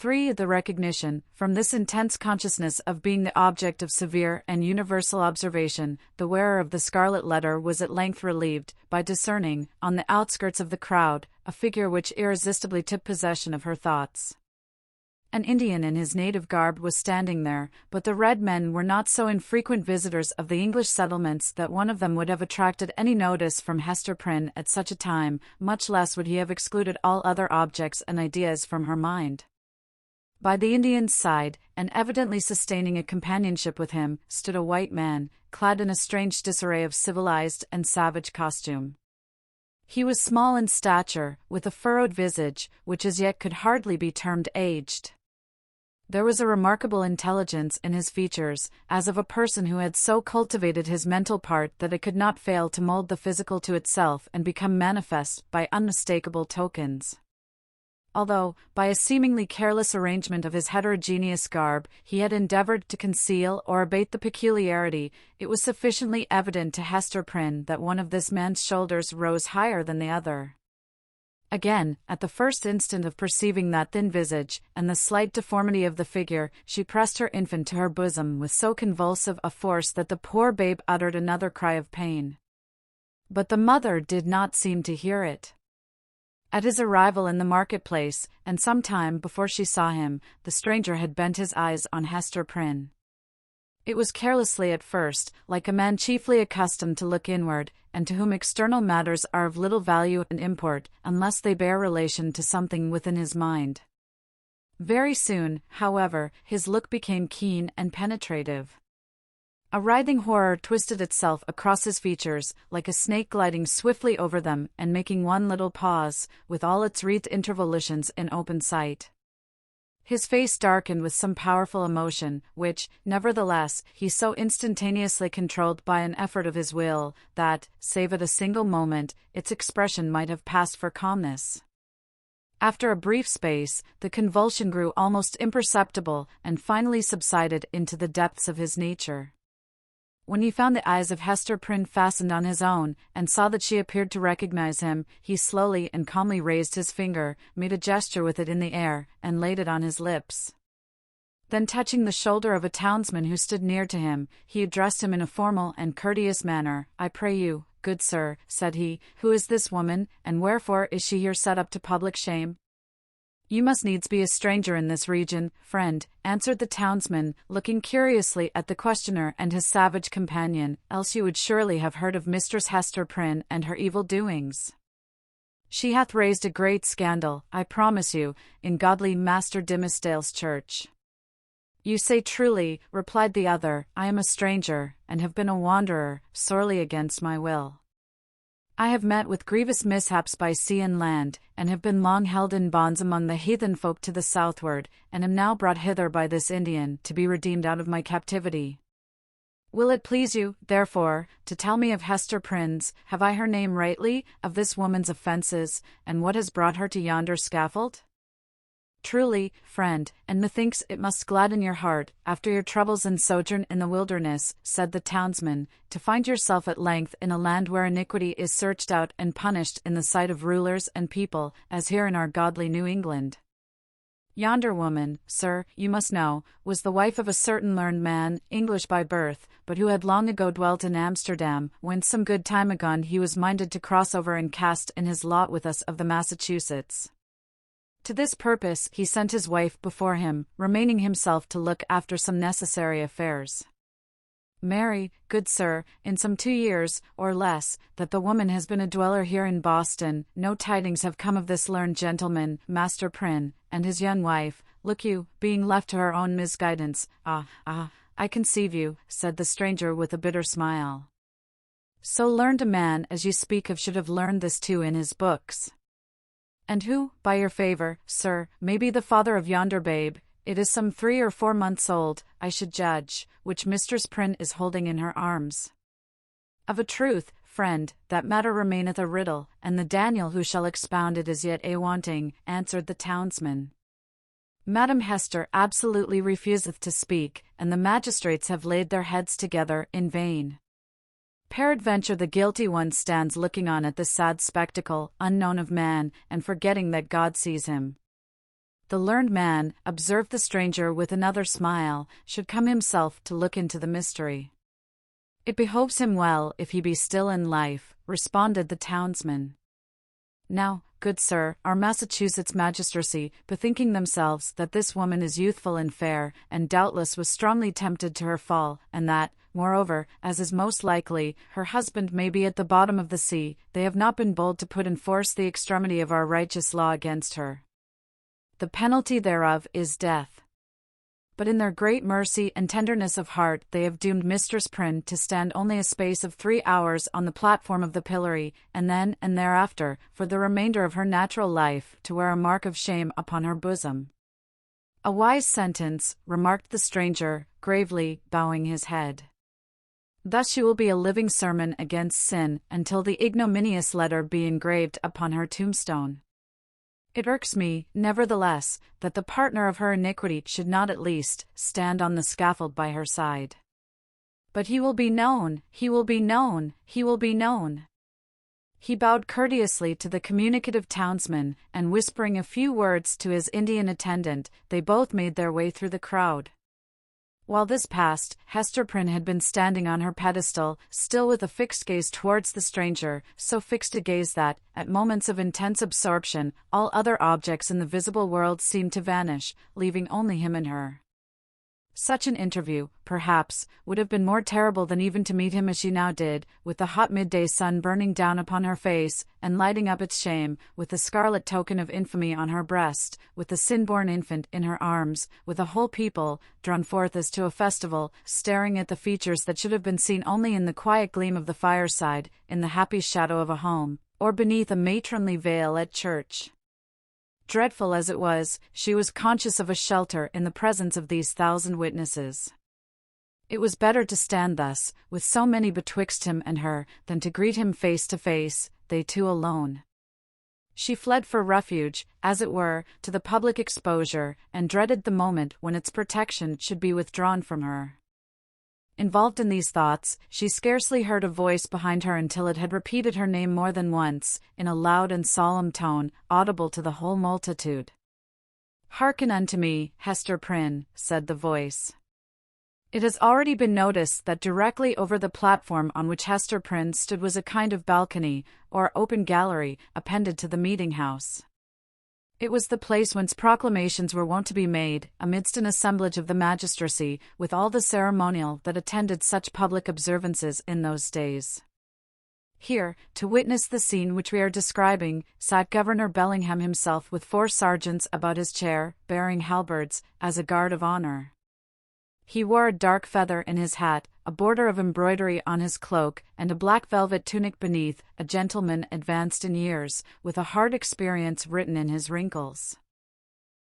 3. The recognition, from this intense consciousness of being the object of severe and universal observation, the wearer of the Scarlet Letter was at length relieved, by discerning, on the outskirts of the crowd, a figure which irresistibly took possession of her thoughts. An Indian in his native garb was standing there, but the red men were not so infrequent visitors of the English settlements that one of them would have attracted any notice from Hester Prynne at such a time, much less would he have excluded all other objects and ideas from her mind. By the Indian's side, and evidently sustaining a companionship with him, stood a white man, clad in a strange disarray of civilized and savage costume. He was small in stature, with a furrowed visage, which as yet could hardly be termed aged. There was a remarkable intelligence in his features, as of a person who had so cultivated his mental part that it could not fail to mold the physical to itself and become manifest by unmistakable tokens. Although, by a seemingly careless arrangement of his heterogeneous garb, he had endeavored to conceal or abate the peculiarity, it was sufficiently evident to Hester Prynne that one of this man's shoulders rose higher than the other. Again, at the first instant of perceiving that thin visage, and the slight deformity of the figure, she pressed her infant to her bosom with so convulsive a force that the poor babe uttered another cry of pain. But the mother did not seem to hear it. At his arrival in the marketplace, and some time before she saw him, the stranger had bent his eyes on Hester Prynne. It was carelessly at first, like a man chiefly accustomed to look inward, and to whom external matters are of little value and import, unless they bear relation to something within his mind. Very soon, however, his look became keen and penetrative. A writhing horror twisted itself across his features, like a snake gliding swiftly over them and making one little pause, with all its wreathed intervolations in open sight. His face darkened with some powerful emotion, which, nevertheless, he so instantaneously controlled by an effort of his will, that, save at a single moment, its expression might have passed for calmness. After a brief space, the convulsion grew almost imperceptible and finally subsided into the depths of his nature. When he found the eyes of Hester Prynne fastened on his own, and saw that she appeared to recognize him, he slowly and calmly raised his finger, made a gesture with it in the air, and laid it on his lips. Then touching the shoulder of a townsman who stood near to him, he addressed him in a formal and courteous manner. "I pray you, good sir," said he, "who is this woman, and wherefore is she here set up to public shame?" "You must needs be a stranger in this region, friend," answered the townsman, looking curiously at the questioner and his savage companion, "else you would surely have heard of Mistress Hester Prynne and her evil doings. She hath raised a great scandal, I promise you, in godly Master Dimmesdale's church." "You say truly," replied the other, "I am a stranger, and have been a wanderer, sorely against my will. I have met with grievous mishaps by sea and land, and have been long held in bonds among the heathen folk to the southward, and am now brought hither by this Indian, to be redeemed out of my captivity. Will it please you, therefore, to tell me of Hester Prynne's, have I her name rightly, of this woman's offences, and what has brought her to yonder scaffold?" "Truly, friend, and methinks it must gladden your heart, after your troubles and sojourn in the wilderness," said the townsman, "to find yourself at length in a land where iniquity is searched out and punished in the sight of rulers and people, as here in our godly New England. Yonder woman, sir, you must know, was the wife of a certain learned man, English by birth, but who had long ago dwelt in Amsterdam, whence some good time agone he was minded to cross over and cast in his lot with us of the Massachusetts. To this purpose he sent his wife before him, remaining himself to look after some necessary affairs. Marry, good sir, in some 2 years, or less, that the woman has been a dweller here in Boston, no tidings have come of this learned gentleman, Master Prynne, and his young wife, look you, being left to her own misguidance. I conceive you," said the stranger with a bitter smile. "So learned a man as you speak of should have learned this too in his books. And who, by your favor, sir, may be the father of yonder babe? It is some 3 or 4 months old, I should judge, which Mistress Prynne is holding in her arms." "Of a truth, friend, that matter remaineth a riddle, and the Daniel who shall expound it is yet a wanting," answered the townsman. "Madam Hester absolutely refuseth to speak, and the magistrates have laid their heads together in vain. Peradventure the guilty one stands looking on at this sad spectacle, unknown of man, and forgetting that God sees him. The learned man observed the stranger with another smile, should come himself to look into the mystery. It behoves him well if he be still in life, responded the townsman. Now, good sir, our Massachusetts magistracy, bethinking themselves that this woman is youthful and fair, and doubtless was strongly tempted to her fall, and that, moreover, as is most likely, her husband may be at the bottom of the sea, they have not been bold to put in force the extremity of our righteous law against her. The penalty thereof is death. But in their great mercy and tenderness of heart they have doomed Mistress Prynne to stand only a space of 3 hours on the platform of the pillory, and then and thereafter, for the remainder of her natural life, to wear a mark of shame upon her bosom. A wise sentence, remarked the stranger, gravely, bowing his head. Thus she will be a living sermon against sin, until the ignominious letter be engraved upon her tombstone. It irks me, nevertheless, that the partner of her iniquity should not at least stand on the scaffold by her side. But he will be known, he will be known, he will be known. He bowed courteously to the communicative townsman, and whispering a few words to his Indian attendant, they both made their way through the crowd. While this passed, Hester Prynne had been standing on her pedestal, still with a fixed gaze towards the stranger, so fixed a gaze that, at moments of intense absorption, all other objects in the visible world seemed to vanish, leaving only him and her. Such an interview, perhaps, would have been more terrible than even to meet him as she now did, with the hot midday sun burning down upon her face, and lighting up its shame, with the scarlet token of infamy on her breast, with the sin-born infant in her arms, with a whole people, drawn forth as to a festival, staring at the features that should have been seen only in the quiet gleam of the fireside, in the happy shadow of a home, or beneath a matronly veil at church. Dreadful as it was, she was conscious of a shelter in the presence of these 1,000 witnesses. It was better to stand thus, with so many betwixt him and her, than to greet him face to face, they two alone. She fled for refuge, as it were, to the public exposure, and dreaded the moment when its protection should be withdrawn from her. Involved in these thoughts, she scarcely heard a voice behind her until it had repeated her name more than once, in a loud and solemn tone, audible to the whole multitude. "Hearken unto me, Hester Prynne," said the voice. It has already been noticed that directly over the platform on which Hester Prynne stood was a kind of balcony, or open gallery, appended to the meeting-house. It was the place whence proclamations were wont to be made, amidst an assemblage of the magistracy, with all the ceremonial that attended such public observances in those days. Here, to witness the scene which we are describing, sat Governor Bellingham himself with 4 sergeants about his chair, bearing halberds, as a guard of honor. He wore a dark feather in his hat, a border of embroidery on his cloak, and a black velvet tunic beneath, a gentleman advanced in years, with a hard experience written in his wrinkles.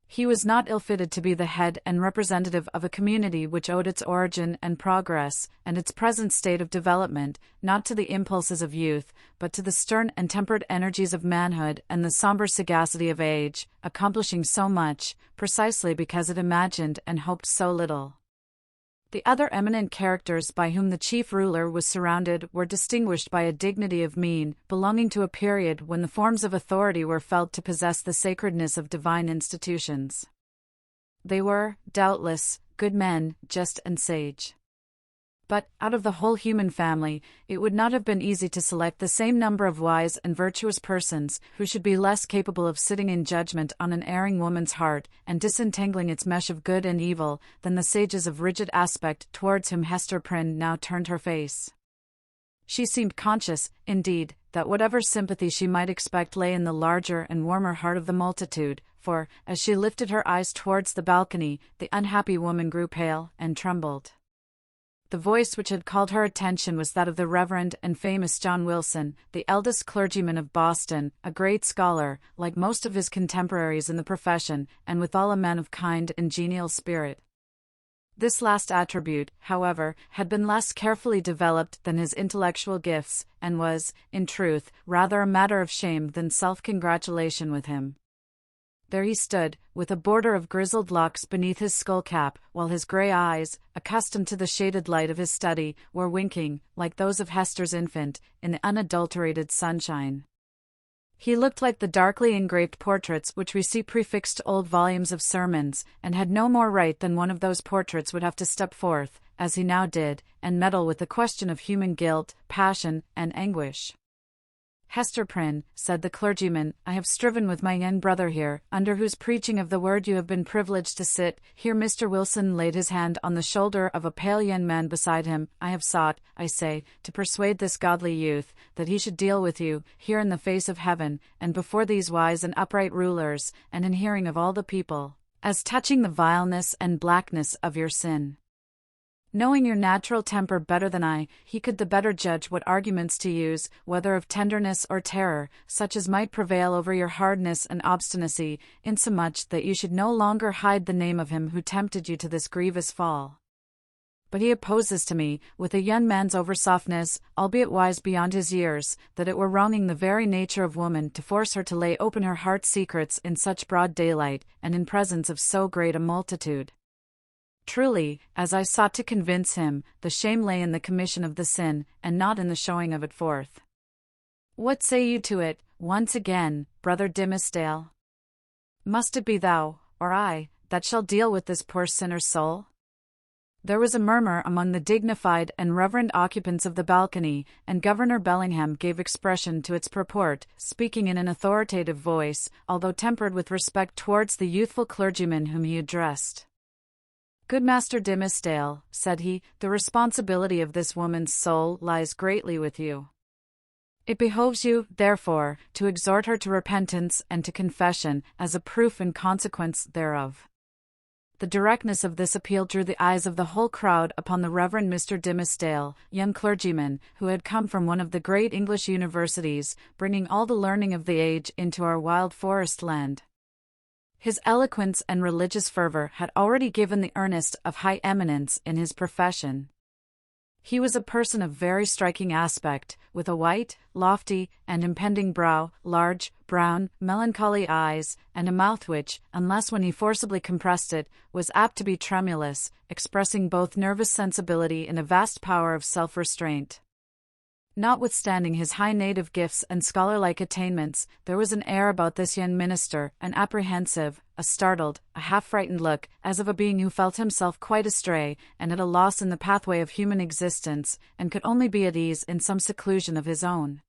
He was not ill-fitted to be the head and representative of a community which owed its origin and progress, and its present state of development, not to the impulses of youth, but to the stern and tempered energies of manhood and the sombre sagacity of age, accomplishing so much, precisely because it imagined and hoped so little. The other eminent characters by whom the chief ruler was surrounded were distinguished by a dignity of mien, belonging to a period when the forms of authority were felt to possess the sacredness of divine institutions. They were, doubtless, good men, just and sage. But, out of the whole human family, it would not have been easy to select the same number of wise and virtuous persons, who should be less capable of sitting in judgment on an erring woman's heart, and disentangling its mesh of good and evil, than the sages of rigid aspect towards whom Hester Prynne now turned her face. She seemed conscious, indeed, that whatever sympathy she might expect lay in the larger and warmer heart of the multitude, for, as she lifted her eyes towards the balcony, the unhappy woman grew pale, and trembled. The voice which had called her attention was that of the Reverend and famous John Wilson, the eldest clergyman of Boston, a great scholar, like most of his contemporaries in the profession, and withal a man of kind and genial spirit. This last attribute, however, had been less carefully developed than his intellectual gifts, and was, in truth, rather a matter of shame than self-congratulation with him. There he stood, with a border of grizzled locks beneath his skull-cap, while his grey eyes, accustomed to the shaded light of his study, were winking, like those of Hester's infant, in the unadulterated sunshine. He looked like the darkly engraved portraits which we see prefixed to old volumes of sermons, and had no more right than one of those portraits would have to step forth, as he now did, and meddle with the question of human guilt, passion, and anguish. "Hester Prynne," said the clergyman, "I have striven with my young brother here, under whose preaching of the word you have been privileged to sit." Here Mr. Wilson laid his hand on the shoulder of a pale young man beside him. "I have sought, I say, to persuade this godly youth, that he should deal with you, here in the face of heaven, and before these wise and upright rulers, and in hearing of all the people, as touching the vileness and blackness of your sin. Knowing your natural temper better than I, he could the better judge what arguments to use, whether of tenderness or terror, such as might prevail over your hardness and obstinacy, insomuch that you should no longer hide the name of him who tempted you to this grievous fall. But he opposes to me, with a young man's oversoftness, albeit wise beyond his years, that it were wronging the very nature of woman to force her to lay open her heart's secrets in such broad daylight, and in presence of so great a multitude. Truly, as I sought to convince him, the shame lay in the commission of the sin, and not in the showing of it forth. What say you to it, once again, Brother Dimmesdale? Must it be thou, or I, that shall deal with this poor sinner's soul?" There was a murmur among the dignified and reverend occupants of the balcony, and Governor Bellingham gave expression to its purport, speaking in an authoritative voice, although tempered with respect towards the youthful clergyman whom he addressed. "Good Master Dimmesdale," said he, "the responsibility of this woman's soul lies greatly with you. It behoves you, therefore, to exhort her to repentance and to confession, as a proof and consequence thereof." The directness of this appeal drew the eyes of the whole crowd upon the Reverend Mr. Dimmesdale, young clergyman, who had come from one of the great English universities, bringing all the learning of the age into our wild forest land. His eloquence and religious fervor had already given the earnest of high eminence in his profession. He was a person of very striking aspect, with a white, lofty, and impending brow, large, brown, melancholy eyes, and a mouth which, unless when he forcibly compressed it, was apt to be tremulous, expressing both nervous sensibility and a vast power of self-restraint. Notwithstanding his high native gifts and scholarlike attainments, there was an air about this young minister, an apprehensive, a startled, a half-frightened look, as of a being who felt himself quite astray, and at a loss in the pathway of human existence, and could only be at ease in some seclusion of his own.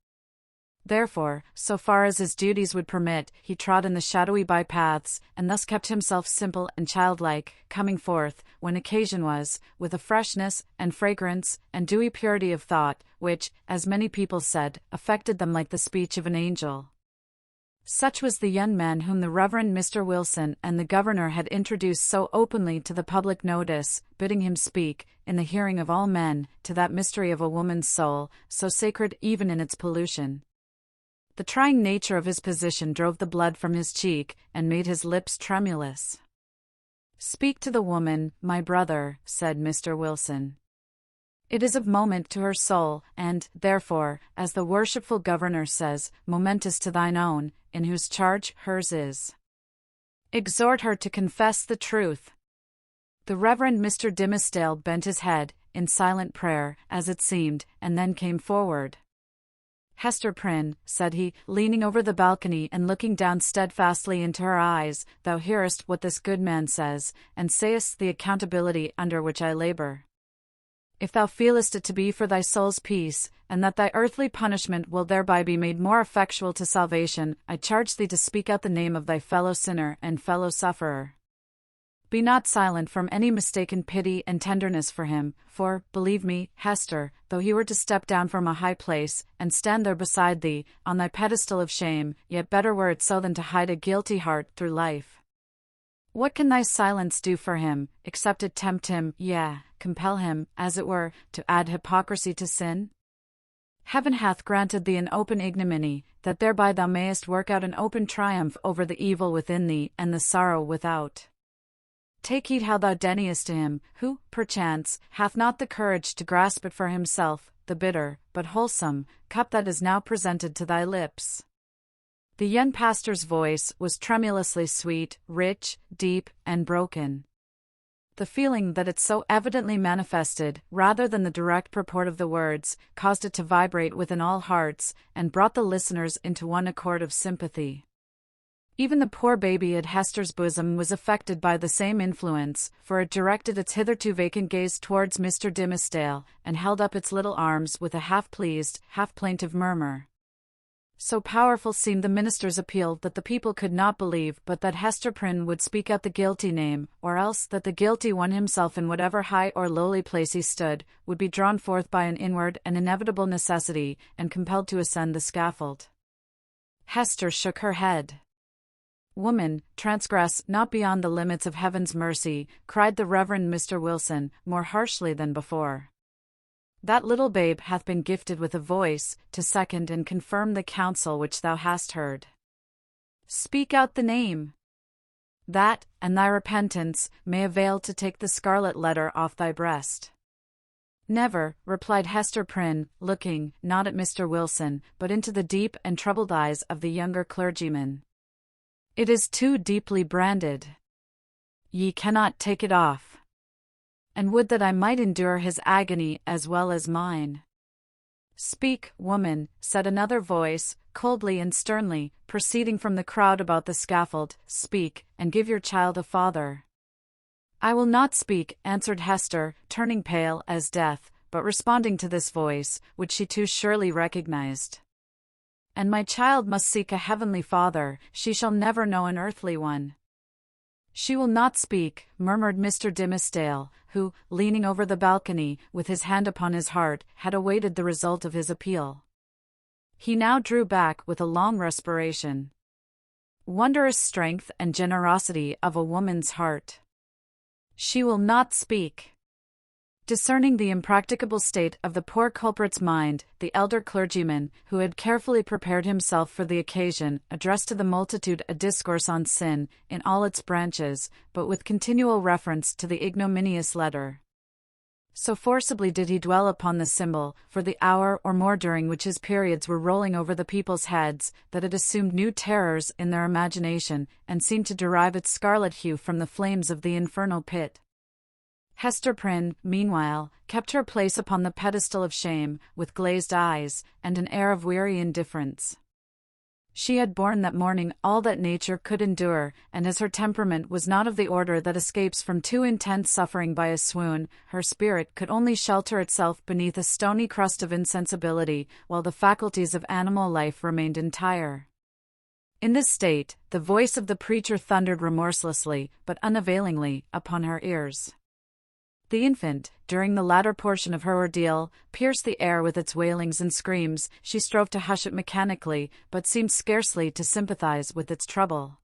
Therefore, so far as his duties would permit, he trod in the shadowy by-paths, and thus kept himself simple and childlike, coming forth, when occasion was, with a freshness, and fragrance, and dewy purity of thought, which, as many people said, affected them like the speech of an angel. Such was the young man whom the Reverend Mr. Wilson and the Governor had introduced so openly to the public notice, bidding him speak, in the hearing of all men, to that mystery of a woman's soul, so sacred even in its pollution. The trying nature of his position drove the blood from his cheek, and made his lips tremulous. "Speak to the woman, my brother," said Mr. Wilson. "It is of moment to her soul, and, therefore, as the worshipful Governor says, momentous to thine own, in whose charge hers is. Exhort her to confess the truth." The Reverend Mr. Dimmesdale bent his head, in silent prayer, as it seemed, and then came forward. "Hester Prynne," said he, leaning over the balcony and looking down steadfastly into her eyes, "thou hearest what this good man says, and sayest the accountability under which I labor. If thou feelest it to be for thy soul's peace, and that thy earthly punishment will thereby be made more effectual to salvation, I charge thee to speak out the name of thy fellow sinner and fellow sufferer. Be not silent from any mistaken pity and tenderness for him, for, believe me, Hester, though he were to step down from a high place, and stand there beside thee, on thy pedestal of shame, yet better were it so than to hide a guilty heart through life. What can thy silence do for him, except it tempt him, yea, compel him, as it were, to add hypocrisy to sin? Heaven hath granted thee an open ignominy, that thereby thou mayest work out an open triumph over the evil within thee and the sorrow without. Take heed how thou deniest to him, who, perchance, hath not the courage to grasp it for himself, the bitter, but wholesome, cup that is now presented to thy lips." The young pastor's voice was tremulously sweet, rich, deep, and broken. The feeling that it so evidently manifested, rather than the direct purport of the words, caused it to vibrate within all hearts, and brought the listeners into one accord of sympathy. Even the poor baby at Hester's bosom was affected by the same influence, for it directed its hitherto vacant gaze towards Mr. Dimmesdale, and held up its little arms with a half-pleased, half-plaintive murmur. So powerful seemed the minister's appeal that the people could not believe but that Hester Prynne would speak out the guilty name, or else that the guilty one himself, in whatever high or lowly place he stood, would be drawn forth by an inward and inevitable necessity, and compelled to ascend the scaffold. Hester shook her head. "Woman, transgress not beyond the limits of heaven's mercy," cried the Reverend Mr. Wilson, more harshly than before. "That little babe hath been gifted with a voice, to second and confirm the counsel which thou hast heard. Speak out the name. That, and thy repentance, may avail to take the scarlet letter off thy breast." "Never," replied Hester Prynne, looking, not at Mr. Wilson, but into the deep and troubled eyes of the younger clergyman. "It is too deeply branded. Ye cannot take it off. And would that I might endure his agony as well as mine." "Speak, woman," said another voice, coldly and sternly, proceeding from the crowd about the scaffold, "speak, and give your child a father." "I will not speak," answered Hester, turning pale as death, but responding to this voice, which she too surely recognized. "And my child must seek a heavenly father, she shall never know an earthly one." "She will not speak," murmured Mr. Dimmesdale, who, leaning over the balcony, with his hand upon his heart, had awaited the result of his appeal. He now drew back with a long respiration. Wondrous strength and generosity of a woman's heart. "She will not speak." Discerning the impracticable state of the poor culprit's mind, the elder clergyman, who had carefully prepared himself for the occasion, addressed to the multitude a discourse on sin, in all its branches, but with continual reference to the ignominious letter. So forcibly did he dwell upon the symbol, for the hour or more during which his periods were rolling over the people's heads, that it assumed new terrors in their imagination, and seemed to derive its scarlet hue from the flames of the infernal pit. Hester Prynne, meanwhile, kept her place upon the pedestal of shame, with glazed eyes, and an air of weary indifference. She had borne that morning all that nature could endure, and as her temperament was not of the order that escapes from too intense suffering by a swoon, her spirit could only shelter itself beneath a stony crust of insensibility, while the faculties of animal life remained entire. In this state, the voice of the preacher thundered remorselessly, but unavailingly, upon her ears. The infant, during the latter portion of her ordeal, pierced the air with its wailings and screams. She strove to hush it mechanically, but seemed scarcely to sympathize with its trouble.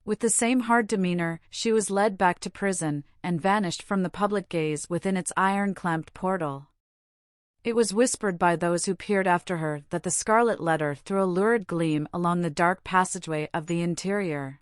With the same hard demeanor, she was led back to prison, and vanished from the public gaze within its iron-clamped portal. It was whispered by those who peered after her that the scarlet letter threw a lurid gleam along the dark passageway of the interior.